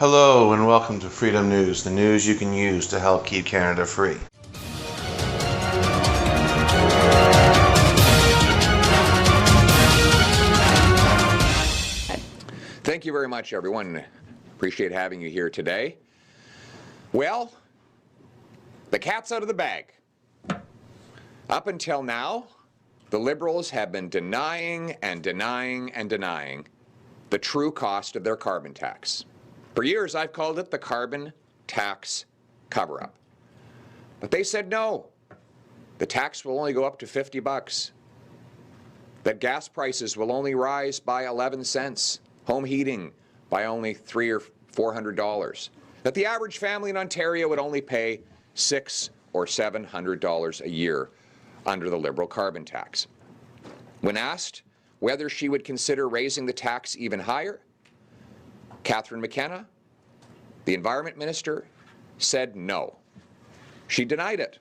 Hello and welcome to Freedom News, the news you can use to help keep Canada free. Thank you very much, everyone. Appreciate having you here today. Well, the cat's out of the bag. Up until now, the Liberals have been denying and denying and denying the true cost of their carbon tax. For years, I've called it the carbon tax cover-up. But they said no. The tax will only go up to $50. That gas prices will only rise by 11 cents. Home heating by only $300 or $400. That the average family in Ontario would only pay $600 or $700 a year under the Liberal carbon tax. When asked whether she would consider raising the tax even higher, Catherine McKenna, the Environment Minister, said no. She denied it.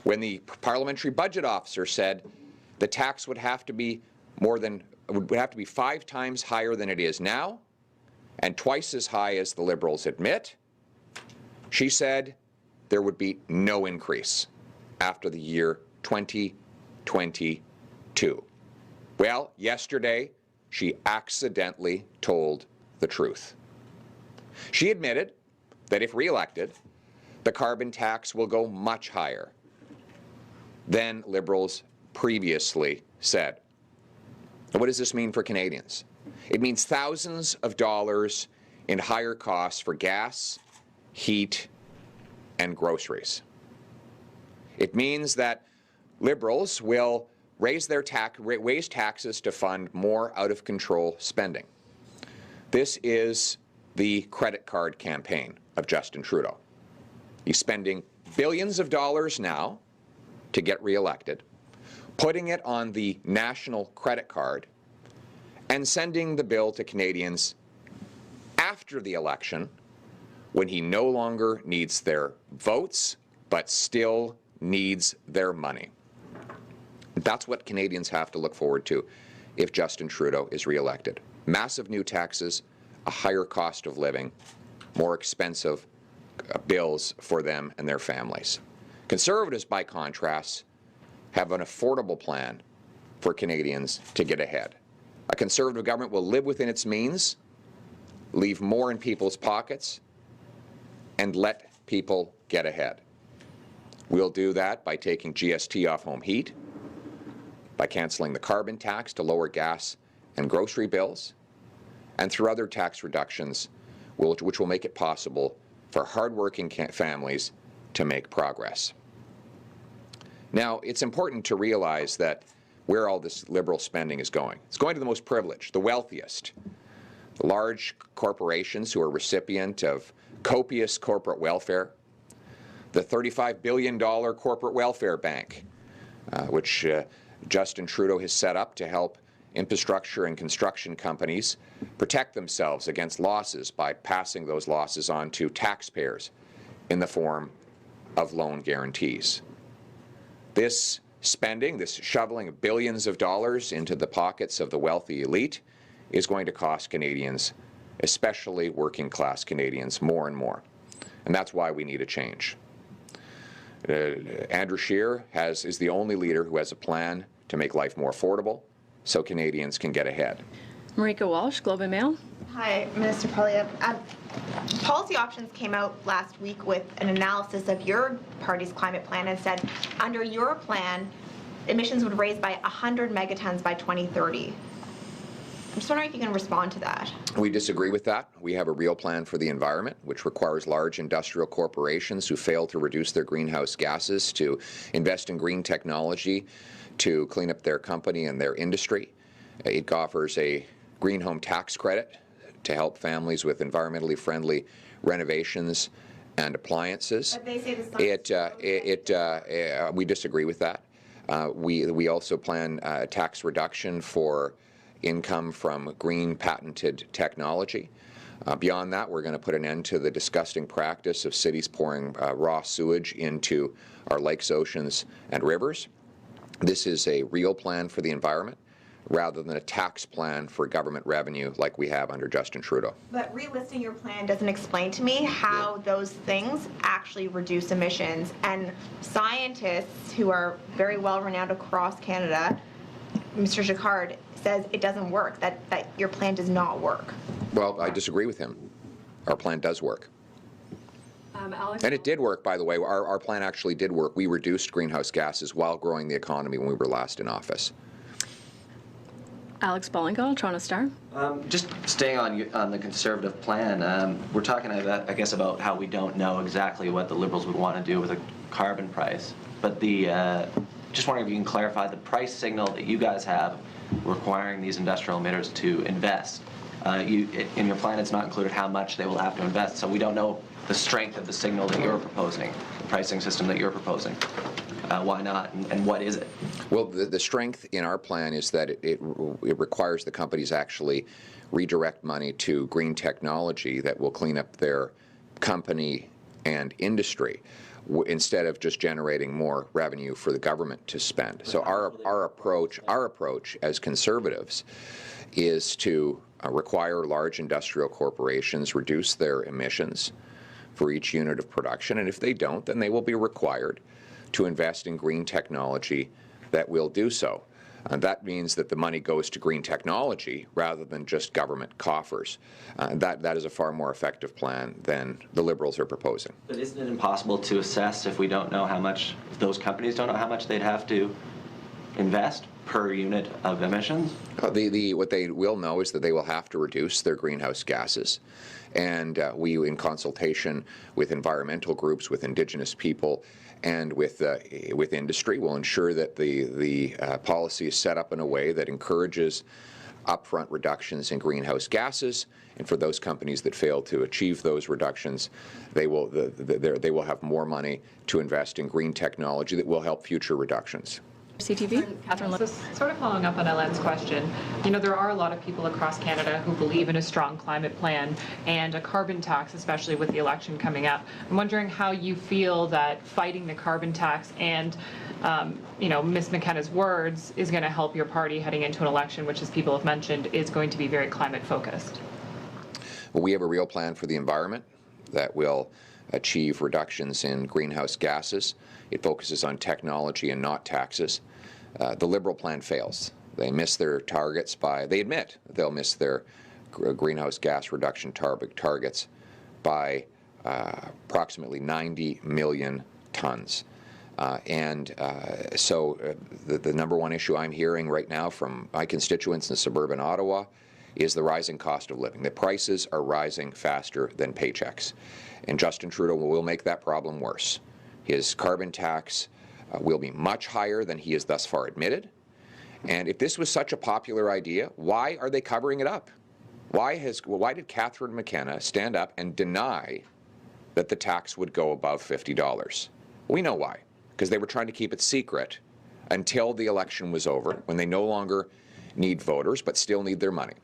When the Parliamentary Budget Officer said the tax would have to be 5 times higher than it is now, and twice as high as the Liberals admit, she said there would be no increase after the year 2022. Well, yesterday, she accidentally told the truth. She admitted that if re-elected, the carbon tax will go much higher than Liberals previously said. And what does this mean for Canadians? It means thousands of dollars in higher costs for gas, heat, and groceries. It means that Liberals will raise taxes to fund more out-of-control spending. This is the credit card campaign of Justin Trudeau. He's spending billions of dollars now to get re-elected, putting it on the national credit card, and sending the bill to Canadians after the election when he no longer needs their votes, but still needs their money. That's what Canadians have to look forward to if Justin Trudeau is re-elected. Massive new taxes, a higher cost of living, more expensive bills for them and their families. Conservatives, by contrast, have an affordable plan for Canadians to get ahead. A Conservative government will live within its means, leave more in people's pockets, and let people get ahead. We'll do that by taking GST off home heat, by cancelling the carbon tax to lower gas and grocery bills, and through other tax reductions which will make it possible for hardworking families to make progress. Now, it's important to realize that where all this Liberal spending is going. It's going to the most privileged, the wealthiest, the large corporations who are recipient of copious corporate welfare, the $35 billion corporate welfare bank, which Justin Trudeau has set up to help infrastructure and construction companies protect themselves against losses by passing those losses on to taxpayers in the form of loan guarantees. This spending, this shoveling of billions of dollars into the pockets of the wealthy elite, is going to cost Canadians, especially working-class Canadians, more and more. And that's why we need a change. Andrew Scheer is the only leader who has a plan to make life more affordable so Canadians can get ahead. Marika Walsh, Globe and Mail. Hi, Minister Poilievre. Policy Options came out last week with an analysis of your party's climate plan and said, under your plan, emissions would raise by 100 megatons by 2030. I'm just wondering if you can respond to that. We disagree with that. We have a real plan for the environment, which requires large industrial corporations who fail to reduce their greenhouse gases to invest in green technology to clean up their company and their industry. It offers a green home tax credit to help families with environmentally friendly renovations and appliances. But they say the we disagree with that. We also plan a tax reduction for income from green patented technology. Beyond that, we're going to put an end to the disgusting practice of cities pouring raw sewage into our lakes, oceans, and rivers. This is a real plan for the environment. rather than a tax plan for government revenue like we have under Justin Trudeau. But relisting your plan doesn't explain to me how those things actually reduce emissions. And scientists who are very well renowned across Canada, Mr. Jacquard, says it doesn't work, that your plan does not work. Well, I disagree with him. Our plan does work. Alex? And it did work, by the way. Our plan actually did work. We reduced greenhouse gases while growing the economy when we were last in office. Alex Ballingall, Toronto Star. Just staying on the Conservative plan, we're talking about, I guess, about how we don't know exactly what the Liberals would want to do with a carbon price. But just wondering if you can clarify the price signal that you guys have requiring these industrial emitters to invest. In your plan, it's not included how much they will have to invest, so we don't know the strength of the signal that you're proposing, the pricing system that you're proposing. Why not, and what is it? Well, the strength in our plan is that it requires the companies actually redirect money to green technology that will clean up their company and industry instead of just generating more revenue for the government to spend. So our approach as Conservatives is to require large industrial corporations reduce their emissions for each unit of production, and if they don't, then they will be required to invest in green technology that will do so. And that means that the money goes to green technology rather than just government coffers. That is a far more effective plan than the Liberals are proposing. But isn't it impossible to assess if we don't know how much, if those companies don't know how much they'd have to invest per unit of emissions? What they will know is that they will have to reduce their greenhouse gases. And we, in consultation with environmental groups, with Indigenous people, and with industry, will ensure that the policy is set up in a way that encourages upfront reductions in greenhouse gases. And for those companies that fail to achieve those reductions, they will have more money to invest in green technology that will help future reductions. CTV, Catherine So sort of following up on Alain's question, there are a lot of people across Canada who believe in a strong climate plan and a carbon tax, especially with the election coming up. I'm wondering how you feel that fighting the carbon tax and, Ms. McKenna's words is going to help your party heading into an election, which, as people have mentioned, is going to be very climate focused. Well, we have a real plan for the environment that will achieve reductions in greenhouse gases. It focuses on technology and not taxes. The Liberal plan fails. They miss their targets they admit they'll miss their greenhouse gas reduction targets by approximately 90 million tons. So the number one issue I'm hearing right now from my constituents in suburban Ottawa is the rising cost of living. The prices are rising faster than paychecks. And Justin Trudeau will make that problem worse. His carbon tax will be much higher than he has thus far admitted. And if this was such a popular idea, why are they covering it up? Why did Catherine McKenna stand up and deny that the tax would go above $50? We know why. Because they were trying to keep it secret until the election was over, when they no longer need voters but still need their money.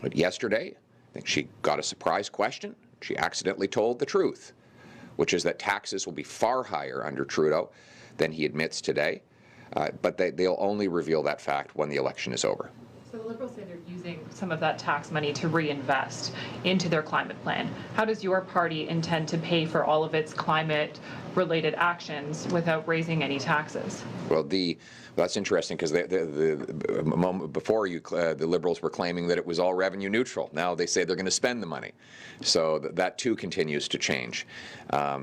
But yesterday, I think she got a surprise question. She accidentally told the truth, which is that taxes will be far higher under Trudeau than he admits today, but they'll only reveal that fact when the election is over. So the Liberals say they're using some of that tax money to reinvest into their climate plan. How does your party intend to pay for all of its climate-related actions without raising any taxes? Well, that's interesting, because the moment before the Liberals were claiming that it was all revenue neutral. Now they say they're going to spend the money. So that too continues to change. I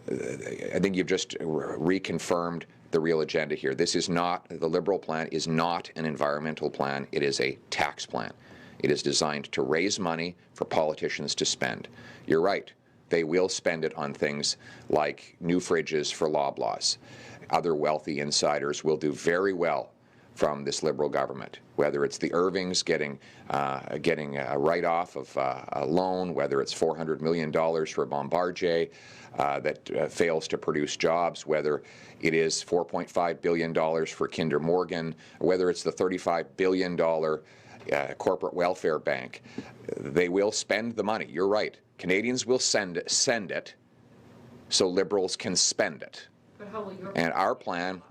think you've just reconfirmed the real agenda here. The Liberal plan is not an environmental plan. It is a tax plan. It is designed to raise money for politicians to spend. You're right. They will spend it on things like new fridges for Loblaws. Other wealthy insiders will do very well from this Liberal government, whether it's the Irvings getting a write-off of a loan, whether it's $400 million for Bombardier that fails to produce jobs, whether it is $4.5 billion for Kinder Morgan, whether it's the $35 billion corporate welfare bank. They will spend the money. You're right. Canadians will send it so Liberals can spend it. But how will your And our plan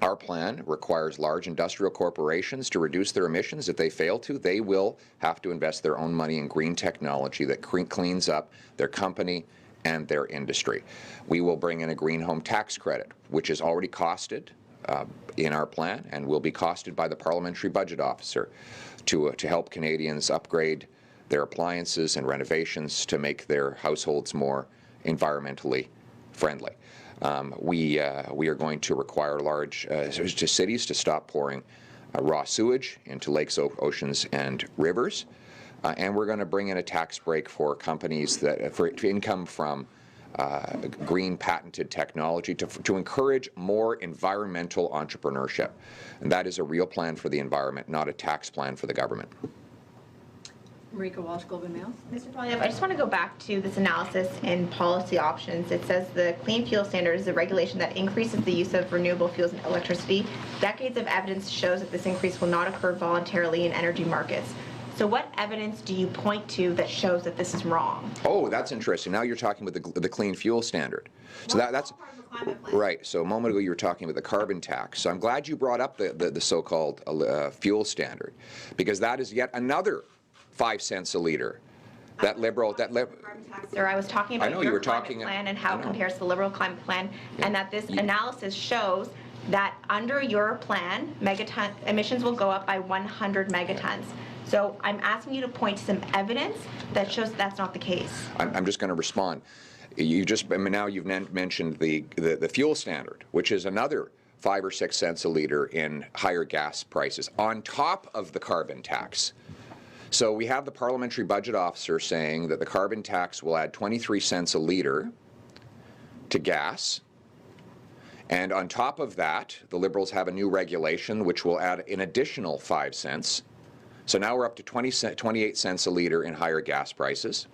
Our plan requires large industrial corporations to reduce their emissions. If they fail to, they will have to invest their own money in green technology that cleans up their company and their industry. We will bring in a green home tax credit, which is already costed in our plan and will be costed by the Parliamentary Budget Officer to help Canadians upgrade their appliances and renovations to make their households more environmentally friendly. We are going to require large cities to stop pouring raw sewage into lakes, oceans, and rivers. And we're going to bring in a tax break for companies that for income from green patented technology to encourage more environmental entrepreneurship. And that is a real plan for the environment, not a tax plan for the government. Marika Walsh, Globe and Mail. Mr. Poilievre, I just want to go back to this analysis in policy options. It says the Clean Fuel Standard is a regulation that increases the use of renewable fuels and electricity. Decades of evidence shows that this increase will not occur voluntarily in energy markets. So what evidence do you point to that shows that this is wrong? Oh, that's interesting. Now you're talking about the Clean Fuel Standard. So that's right. So a moment ago you were talking about the carbon tax. So I'm glad you brought up the so-called fuel standard, because that is yet another 5 cents a liter. That Liberal, Sir, I was talking about your climate plan and how it know. compares to the Liberal climate plan, and that this analysis shows that under your plan, emissions will go up by 100 megatons. So I'm asking you to point to some evidence that shows that's not the case. I'm just going to respond. Now you've mentioned the fuel standard, which is another 5 or 6 cents a liter in higher gas prices on top of the carbon tax. So we have the Parliamentary Budget Officer saying that the carbon tax will add 23 cents a liter to gas. And on top of that, the Liberals have a new regulation which will add an additional 5 cents. So now we're up to 28 cents a liter in higher gas prices.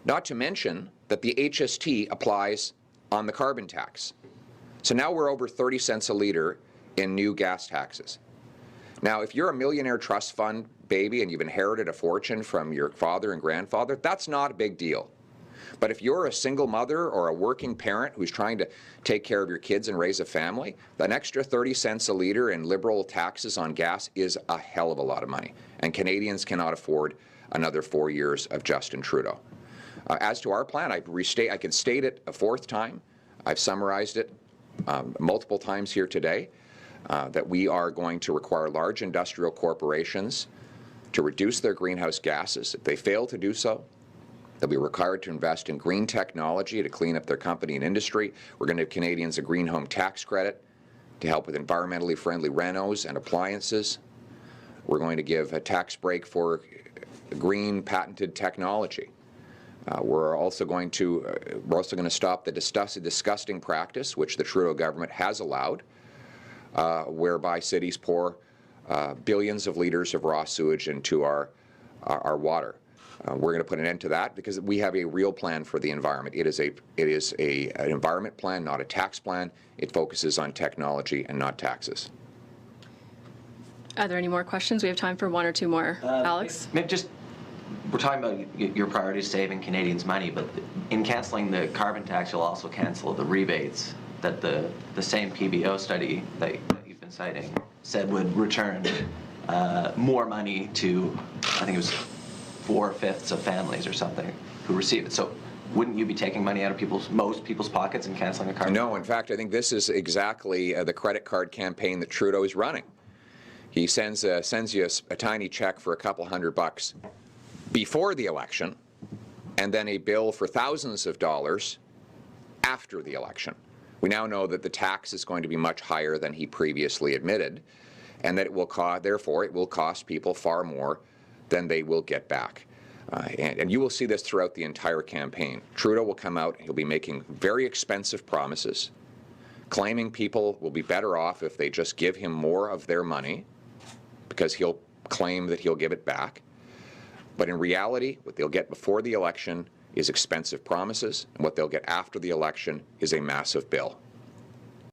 Not to mention that the HST applies on the carbon tax. So now we're over 30 cents a liter in new gas taxes. Now, if you're a millionaire trust fund baby and you've inherited a fortune from your father and grandfather, that's not a big deal. But if you're a single mother or a working parent who's trying to take care of your kids and raise a family, an extra 30 cents a litre in Liberal taxes on gas is a hell of a lot of money. And Canadians cannot afford another 4 years of Justin Trudeau. As to our plan, I can state it a fourth time. I've summarized it multiple times here today, that we are going to require large industrial corporations to reduce their greenhouse gases. If they fail to do so, they'll be required to invest in green technology to clean up their company and industry. We're going to give Canadians a green home tax credit to help with environmentally friendly renos and appliances. We're going to give a tax break for green patented technology. We're also going to stop the disgusting practice which the Trudeau government has allowed, whereby cities pour billions of liters of raw sewage into our water. We're going to put an end to that because we have a real plan for the environment. It is an environment plan, not a tax plan. It focuses on technology and not taxes. Are there any more questions? We have time for one or two more. Alex? Maybe just, we're talking about your priorities saving Canadians money, but in cancelling the carbon tax, you'll also cancel the rebates that the same PBO study that you've been citing said would return more money to, I think it was 4/5 of families or something who receive it. So wouldn't you be taking money out of most people's pockets and canceling a carbon? No, in fact, I think this is exactly the credit card campaign that Trudeau is running. He sends you a tiny check for a couple $100 before the election, and then a bill for thousands of dollars after the election. We now know that the tax is going to be much higher than he previously admitted, and that it will therefore it will cost people far more than they will get back. And you will see this throughout the entire campaign. Trudeau will come out, he'll be making very expensive promises, claiming people will be better off if they just give him more of their money, because he'll claim that he'll give it back. But in reality, what they'll get before the election is expensive promises, and what they'll get after the election is a massive bill.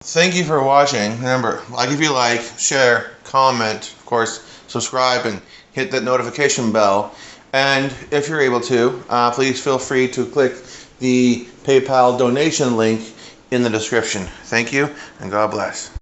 Thank you for watching. Remember, like if you like, share, comment, of course, subscribe and hit that notification bell. And if you're able to, please feel free to click the PayPal donation link in the description. Thank you, and God bless.